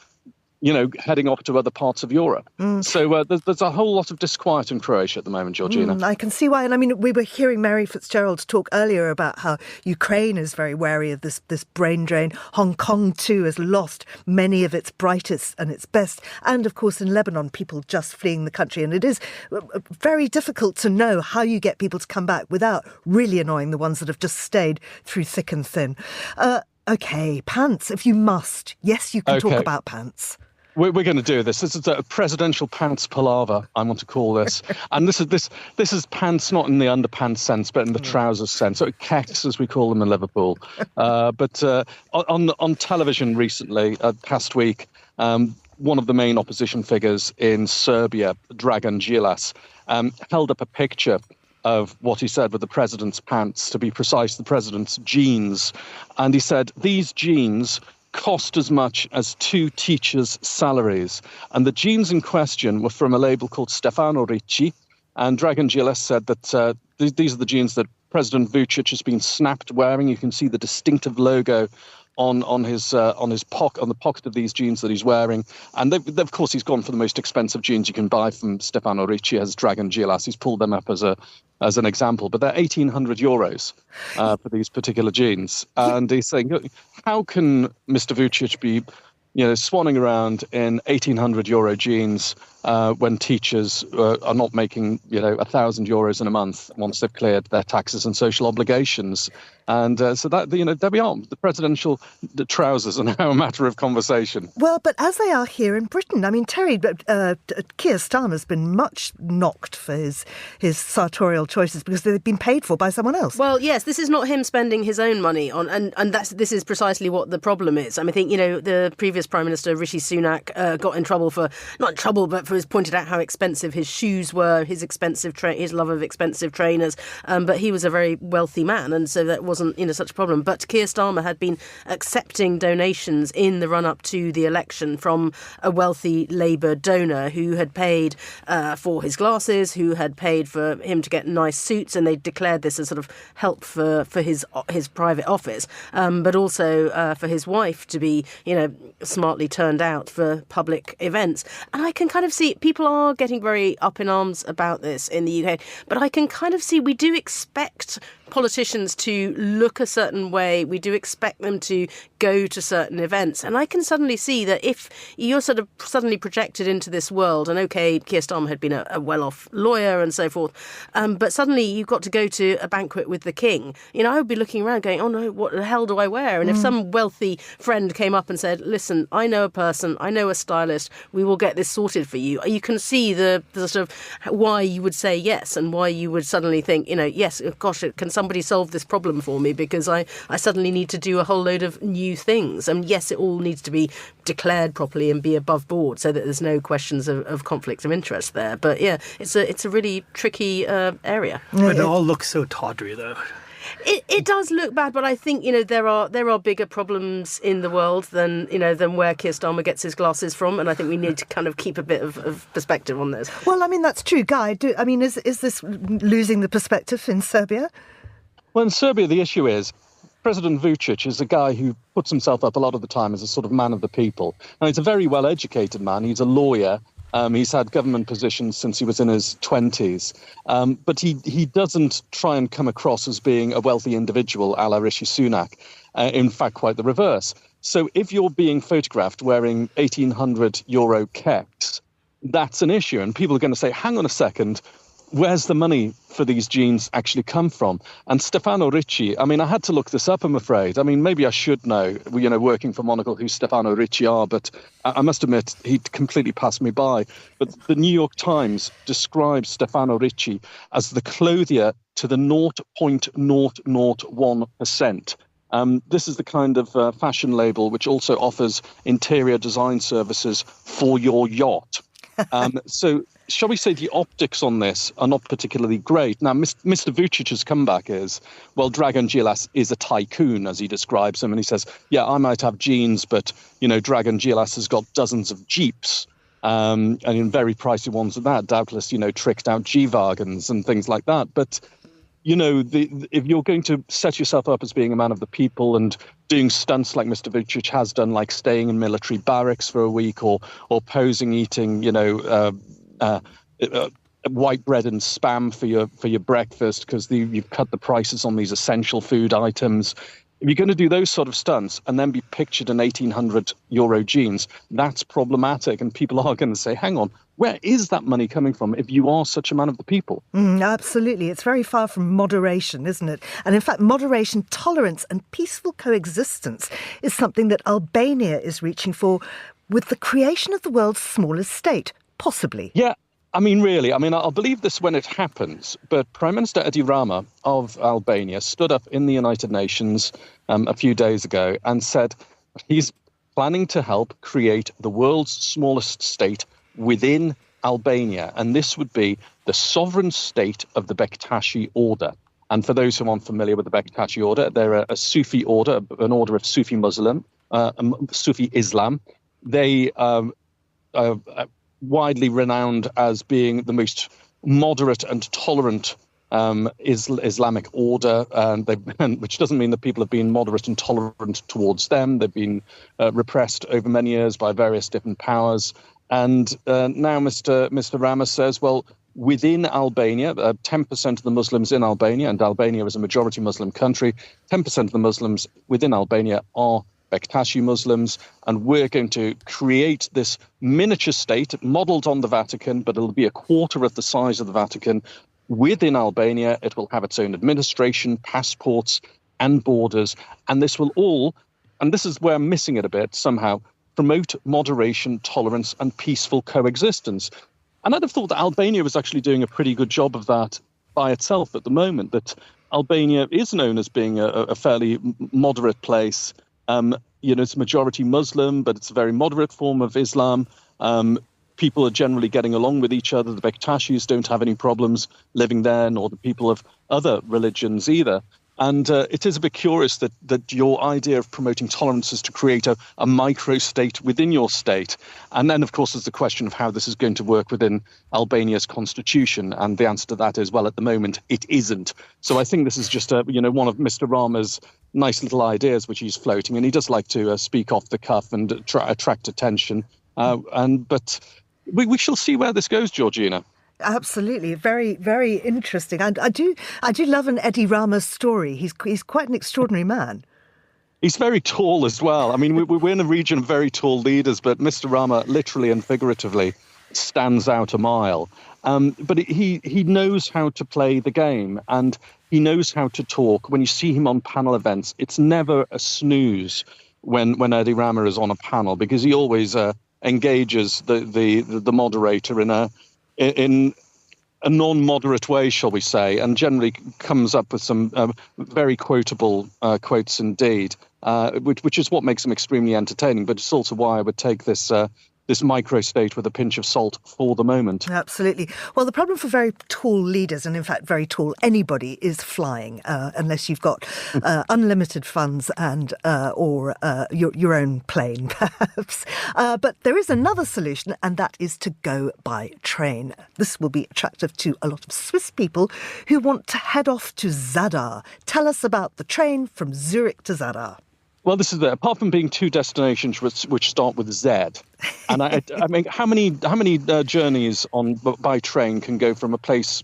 heading off to other parts of Europe? So there's a whole lot of disquiet in Croatia at the moment, Georgina. I can see why. And I mean, we were hearing Mary Fitzgerald talk earlier about how Ukraine is very wary of this brain drain. Hong Kong, too, has lost many of its brightest and its best. And, of course, in Lebanon, people just fleeing the country. And it is very difficult to know how you get people to come back without really annoying the ones that have just stayed through thick and thin. OK, pants, if you must. Yes, you can talk about pants. We're going to do this. This is a presidential pants palaver, I want to call this. And this is pants not in the underpants sense, but in the trousers sense. So kecks, as we call them in Liverpool. But on television recently, past week, one of the main opposition figures in Serbia, Dragan Đilas, held up a picture of what he said were the president's pants, to be precise, the president's jeans. And he said, these jeans cost as much as 2 teachers' salaries. And the jeans in question were from a label called Stefano Ricci. And Dragan Đilas said that these are the jeans that President Vučić has been snapped wearing. You can see the distinctive logo on the pocket of these jeans that he's wearing. And of course, he's gone for the most expensive jeans you can buy from Stefano Ricci as Dragan Đilas. He's pulled them up as an example, but they're €1,800 for these particular jeans. And he's saying, how can Mr. Vučić be swanning around in 1,800 euro jeans when teachers are not making, 1,000 euros in a month once they've cleared their taxes and social obligations. And so that, there we are. The presidential trousers are now a matter of conversation. Well, but as they are here in Britain, I mean, Terry, Keir Starmer has been much knocked for his sartorial choices because they've been paid for by someone else. Well, yes, this is not him spending his own money on, and this is precisely what the problem is. I mean, I think, the previous Prime Minister, Rishi Sunak, got in trouble not in trouble, but for his pointed out how expensive his shoes were, his love of expensive trainers. But he was a very wealthy man, and so that wasn't, such a problem. But Keir Starmer had been accepting donations in the run-up to the election from a wealthy Labour donor who had paid for his glasses, who had paid for him to get nice suits, and they declared this as sort of help for his private office, but also for his wife to be, smartly turned out for public events. And I can kind of see people are getting very up in arms about this in the UK, but I can kind of see we do expect politicians to look a certain way. We do expect them to go to certain events. And I can suddenly see that if you're sort of suddenly projected into this world, and okay, Keir Starmer had been a well-off lawyer and so forth, but suddenly you've got to go to a banquet with the king. I would be looking around going, oh no, what the hell do I wear? And if some wealthy friend came up and said, listen, I know a person, I know a stylist, we will get this sorted for you. You can see the sort of why you would say yes and why you would suddenly think, yes, gosh, can somebody solve this problem for me, because I suddenly need to do a whole load of new things. And yes, it all needs to be declared properly and be above board so that there's no questions of conflict of interest there. But yeah, it's a really tricky area. But it all looks so tawdry, though. It does look bad, but I think there are bigger problems in the world than where Keir Starmer gets his glasses from, and I think we need to kind of keep a bit of perspective on this. Well, I mean, that's true, Guy. Is this losing the perspective in Serbia? Well, in Serbia, the issue is President Vucic is a guy who puts himself up a lot of the time as a sort of man of the people. And he's a very well-educated man. He's a lawyer. He's had government positions since he was in his 20s. But he doesn't try and come across as being a wealthy individual a la Rishi Sunak. In fact, quite the reverse. So if you're being photographed wearing 1,800 euro kecks, that's an issue. And people are going to say, hang on a second, where's the money for these jeans actually come from? And Stefano Ricci, I mean, I had to look this up, I'm afraid. I mean, maybe I should know, working for Monocle, who Stefano Ricci are, but I must admit, he completely passed me by. But the New York Times describes Stefano Ricci as the clothier to the 0.001%. This is the kind of fashion label which also offers interior design services for your yacht. So, shall we say the optics on this are not particularly great? Now, Mr. Vucic's comeback is, well, Dragan Đilas is a tycoon, as he describes him. And he says, yeah, I might have jeans, but, Dragan Đilas has got dozens of Jeeps, and in very pricey ones at that, doubtless, tricked out G-Wagons and things like that. But, if you're going to set yourself up as being a man of the people and doing stunts like Mr. Vucic has done, like staying in military barracks for a week or posing eating, white bread and spam for your breakfast because you've cut the prices on these essential food items. If you're going to do those sort of stunts and then be pictured in 1,800 euro jeans, that's problematic. And people are going to say, hang on, where is that money coming from if you are such a man of the people? Absolutely. It's very far from moderation, isn't it? And in fact, moderation, tolerance and peaceful coexistence is something that Albania is reaching for with the creation of the world's smallest state, possibly. Yeah. I mean, really, I'll believe this when it happens, but Prime Minister Edi Rama of Albania stood up in the United Nations a few days ago and said he's planning to help create the world's smallest state within Albania, and this would be the sovereign state of the Bektashi order. And for those who aren't familiar with the Bektashi order, they're a Sufi order, an order of Sufi Sufi Islam. They widely renowned as being the most moderate and tolerant Islamic order, which doesn't mean that people have been moderate and tolerant towards them. They've been repressed over many years by various different powers. And now Mr. Rama says, well, within Albania, 10% of the Muslims in Albania, and Albania is a majority Muslim country, 10% of the Muslims within Albania are Bektashi Muslims, and we're going to create this miniature state modelled on the Vatican, but it'll be a quarter of the size of the Vatican. Within Albania, it will have its own administration, passports, and borders, and this will all, and this is where I'm missing it a bit somehow, promote moderation, tolerance, and peaceful coexistence. And I'd have thought that Albania was actually doing a pretty good job of that by itself at the moment, that Albania is known as being a fairly moderate place. It's majority Muslim, but it's a very moderate form of Islam. People are generally getting along with each other. The Bektashis don't have any problems living there, nor the people of other religions either. And it is a bit curious that your idea of promoting tolerance is to create a micro-state within your state. And then, of course, there's the question of how this is going to work within Albania's constitution. And the answer to that is, well, at the moment, it isn't. So I think this is just one of Mr. Rama's nice little ideas which he's floating. And he does like to speak off the cuff and attract attention. But we shall see where this goes, Georgina. Absolutely, very, very interesting. And I do love an Eddie Rama story. He's quite an extraordinary man. He's very tall as well. I mean, we're in a region of very tall leaders, but Mr. Rama, literally and figuratively, stands out a mile. But he knows how to play the game, and he knows how to talk. When you see him on panel events, it's never a snooze when Eddie Rama is on a panel, because he always engages the moderator in a non-moderate way, shall we say, and generally comes up with some very quotable quotes indeed, which is what makes them extremely entertaining. But it's also why I would take this micro-state with a pinch of salt for the moment. Absolutely. Well, the problem for very tall leaders, and in fact very tall anybody, is flying, unless you've got unlimited funds and or your own plane, perhaps. But there is another solution, and that is to go by train. This will be attractive to a lot of Swiss people who want to head off to Zadar. Tell us about the train from Zurich to Zadar. Well, this is apart from being two destinations which start with Z, and I mean, how many journeys by train can go from a place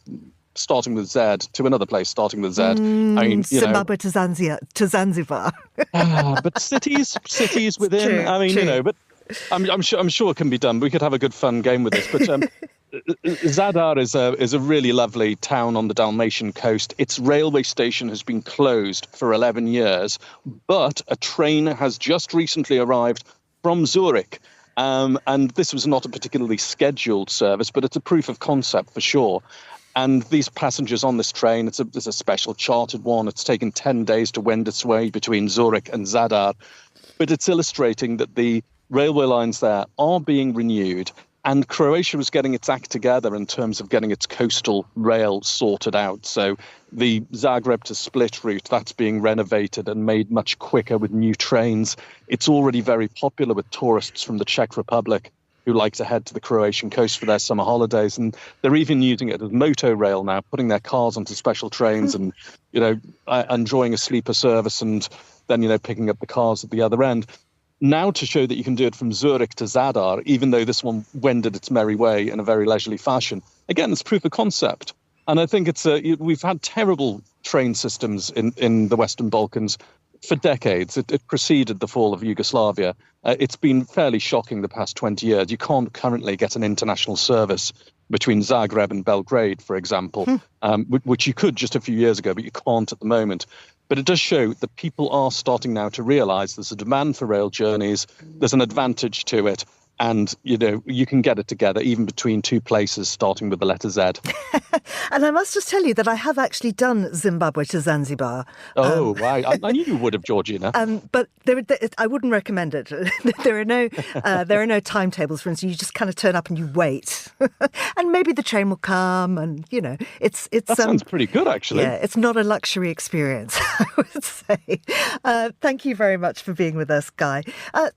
starting with Z to another place starting with Z? I mean, Zimbabwe to Zanzibar. But cities within. True, I mean, true. But I'm sure it can be done. We could have a good fun game with this, but. Zadar is a really lovely town on the Dalmatian coast. Its railway station has been closed for 11 years, but a train has just recently arrived from Zurich. And this was not a particularly scheduled service, but it's a proof of concept for sure. And these passengers on this train, it's a special chartered one. It's taken 10 days to wend its way between Zurich and Zadar. But it's illustrating that the railway lines there are being renewed. And Croatia was getting its act together in terms of getting its coastal rail sorted out. So the Zagreb to Split route, that's being renovated and made much quicker with new trains. It's already very popular with tourists from the Czech Republic who like to head to the Croatian coast for their summer holidays. And they're even using it as motorail now, putting their cars onto special trains and, enjoying a sleeper service and then, picking up the cars at the other end. Now to show that you can do it from Zurich to Zadar, even though this one wended its merry way in a very leisurely fashion. Again, it's proof of concept. And I think we've had terrible train systems in the Western Balkans for decades. It preceded the fall of Yugoslavia. It's been fairly shocking the past 20 years. You can't currently get an international service between Zagreb and Belgrade, for example, which you could just a few years ago, but you can't at the moment. But it does show that people are starting now to realise there's a demand for rail journeys, there's an advantage to it, and, you can get it together even between two places starting with the letter Z. And I must just tell you that I have actually done Zimbabwe to Zanzibar. Oh, wow. I knew you would have, Georgina. But I wouldn't recommend it. There are no timetables, for instance. You just kind of turn up and you wait. And maybe the train will come and, it's... That sounds pretty good, actually. Yeah, it's not a luxury experience, I would say. Thank you very much for being with us, Guy.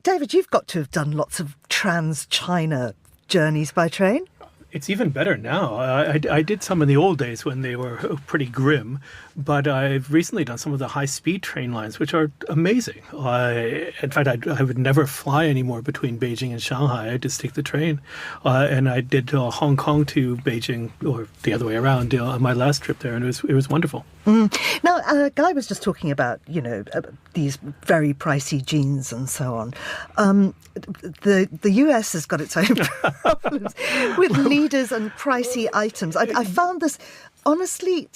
David, you've got to have done lots of trans-China journeys by train. It's even better now. I did some in the old days when they were pretty grim, But I've recently done some of the high-speed train lines, which are amazing. In fact, I would never fly anymore between Beijing and Shanghai. I just take the train. And I did Hong Kong to Beijing, or the other way around, on my last trip there, and it was wonderful. Now, Guy was just talking about, these very pricey jeans and so on. The US has got its own problems with leaders and pricey items. I found this, honestly,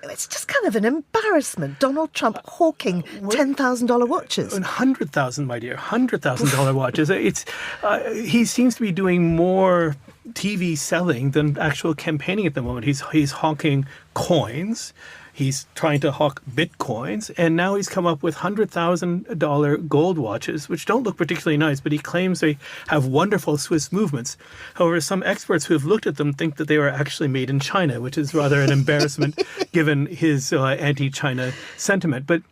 it's just kind of an embarrassment. Donald Trump hawking $10,000 watches. And $100,000, my dear, $100,000 watches. He seems to be doing more TV selling than actual campaigning at the moment. He's hawking coins. He's trying to hawk bitcoins, and now he's come up with $100,000 gold watches, which don't look particularly nice, but he claims they have wonderful Swiss movements. However, some experts who have looked at them think that they were actually made in China, which is rather an embarrassment given his anti-China sentiment. But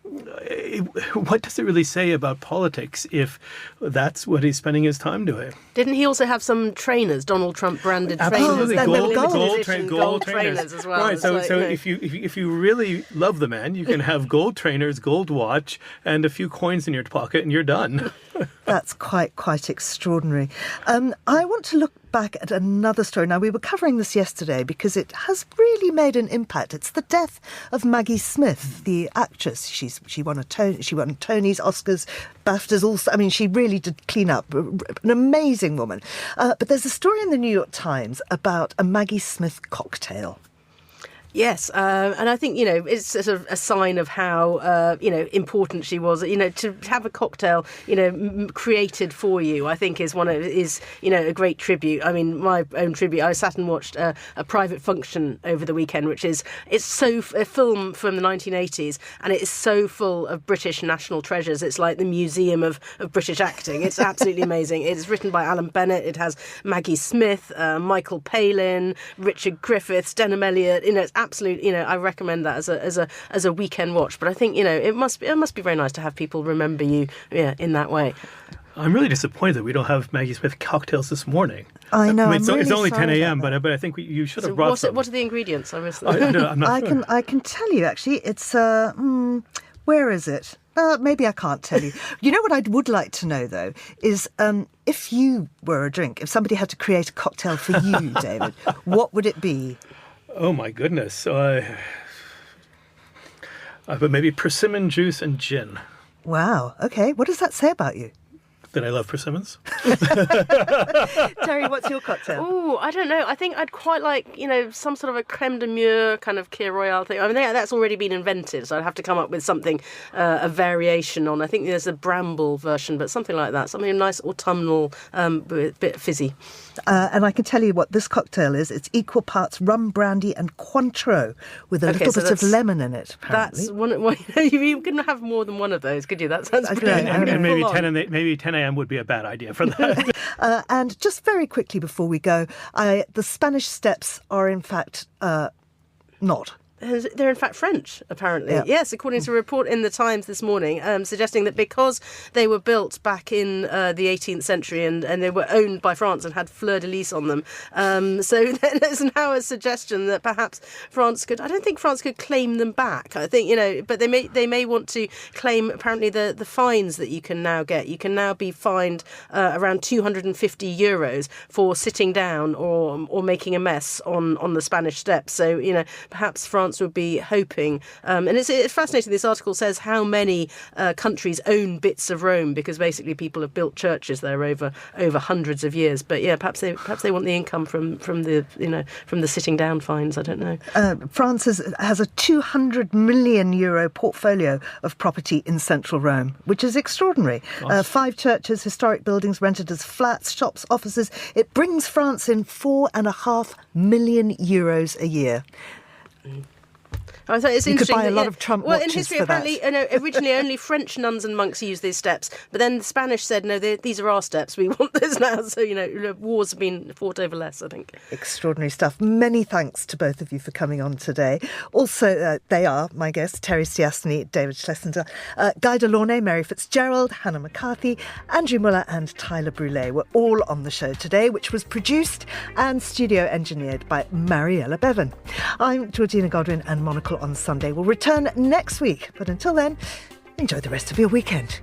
what does it really say about politics if that's what he's spending his time doing? Didn't he also have some trainers, Donald Trump branded Absolutely. trainers? Gold trainers as well. Right. So if you really love the man, you can have gold trainers, gold watch, and a few coins in your pocket, and you're done. That's quite extraordinary. I want to look back at another story. Now, we were covering this yesterday because it has really made an impact. It's the death of Maggie Smith, the actress. She won Tonys, Oscars, BAFTAs. Also, I mean, she really did clean up. An amazing woman. But there's a story in the New York Times about a Maggie Smith cocktail. Yes, and I think, it's sort of a sign of how, important she was. To have a cocktail, created for you, I think is a great tribute. I mean, my own tribute, I sat and watched a private function over the weekend, it's a film from the 1980s, and it is so full of British national treasures. It's like the Museum of British Acting. It's absolutely amazing. It's written by Alan Bennett. It has Maggie Smith, Michael Palin, Richard Griffiths, Denham Elliott. It's absolute, I recommend that as a weekend watch. But I think, it must be very nice to have people remember you, in that way. I'm really disappointed that we don't have Maggie Smith cocktails this morning. I know. It's only 10 a.m., but I think you should have brought some. What are the ingredients? I'm not sure. I can tell you, actually. It's, where is it? Maybe I can't tell you. You know what I would like to know, though, is if you were a drink, if somebody had to create a cocktail for you, David, what would it be? Oh, my goodness. But maybe persimmon juice and gin. Wow. Okay. What does that say about you? That I love persimmons. Terry, what's your cocktail? Oh, I don't know. I think I'd quite like, some sort of a creme de mure kind of Kir Royale thing. I mean, that's already been invented, so I'd have to come up with something, a variation on. I think there's a bramble version, but something like that. Something nice autumnal, a bit fizzy. And I can tell you what this cocktail is. It's equal parts rum brandy and Cointreau with a little bit of lemon in it, apparently. That's one. You couldn't have more than one of those, could you? That sounds brilliant. And maybe 10 a.m. would be a bad idea for that. And just very quickly before we go, the Spanish Steps are in fact not. They're in fact French, apparently. Yeah. Yes, according to a report in the Times this morning, suggesting that because they were built back in the 18th century and they were owned by France and had fleur-de-lis on them, so there's now a suggestion that perhaps I don't think France could claim them back. I think, but they may want to claim, apparently, the fines that you can now get. You can now be fined around €250 for sitting down or making a mess on the Spanish Steps. So, perhaps France would be hoping, and it's fascinating. This article says how many countries own bits of Rome, because basically people have built churches there over hundreds of years. But yeah, perhaps they want the income from the sitting down fines. I don't know. France has a €200 million portfolio of property in central Rome, which is extraordinary. 5 churches, historic buildings rented as flats, shops, offices. It brings France in €4.5 million a year. I thought it's you interesting. Could buy a lot of Trump watches in history, for apparently, originally only French nuns and monks used these steps, but then the Spanish said, no, these are our steps. We want this now. So, wars have been fought over less, I think. Extraordinary stuff. Many thanks to both of you for coming on today. Also, they are my guests, Terry Stiastny, David Schlesinger, Guy De Launey, Mary Fitzgerald, Hannah McCarthy, Andrew Mueller and Tyler Brûlé were all on the show today, which was produced and studio engineered by Mariella Bevan. I'm Georgina Godwin, and Monocle Monocle on Sunday will return next week. But until then, enjoy the rest of your weekend.